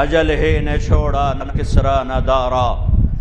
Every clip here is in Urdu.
اجل ہی نے چھوڑا نہ کسرا نہ دارا،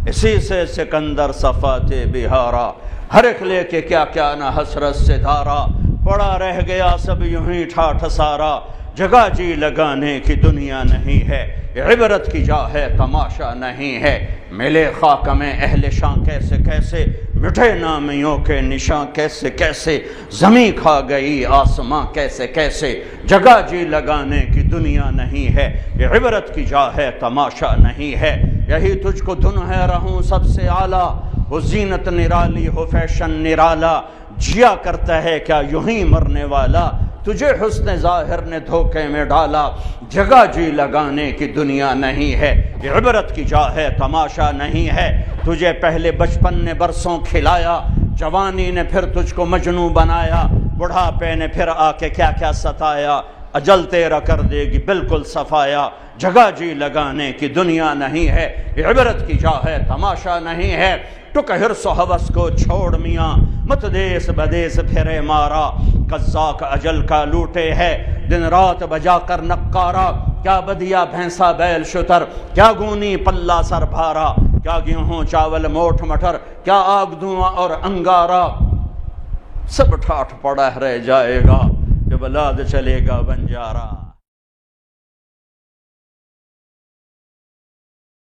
اسی سے سکندر صفات بہارا، ہر ایک لے کے کیا کیا نہ حسرت سے دھارا، پڑا رہ گیا سب یوں ہی ٹھاٹھ سارا، جگہ جی لگانے کی دنیا نہیں ہے، عبرت کی جا ہے تماشا نہیں ہے، ملے خاک میں اہل شاں کیسے کیسے، مٹھے نامیوں کے نشاں کیسے کیسے، زمین کھا گئی آسماں کیسے کیسے، جگہ جی لگانے کی دنیا نہیں ہے، یہ عبرت کی جا ہے تماشا نہیں ہے، یہی تجھ کو دھن ہے رہوں سب سے اعلیٰ، وہ زینت نرالی ہو فیشن نرالا، جیا کرتا ہے کیا یوں ہی مرنے والا، تجھے حسن ظاہر نے دھوکے میں ڈالا، جگہ جی لگانے کی دنیا نہیں ہے، یہ عبرت کی جا ہے تماشا نہیں ہے، تجھے پہلے بچپن نے برسوں کھلایا، جوانی نے پھر تجھ کو مجنوں بنایا، بڑھاپے نے پھر آ کے کیا کیا ستایا، اجل تیرا کر دے گی بالکل صفایا، جگہ جی لگانے کی دنیا نہیں ہے، یہ عبرت کی جا ہے تماشا نہیں ہے، ٹک حرص و ہوس کو چھوڑ میاں، مت دیس بدیس پھرے مارا، قزاق اجل کا لوٹے ہے، دن رات بجا کر نقارا، کیا بدیا بھینسا بیل شتر، کیا گونی پلہ سر بھارا، کیا گیہوں چاول موٹھ مٹر، کیا آگ دھواں اور انگارا، سب ٹھاٹھ پڑا رہ جائے گا جب لاد چلے گا بنجارا۔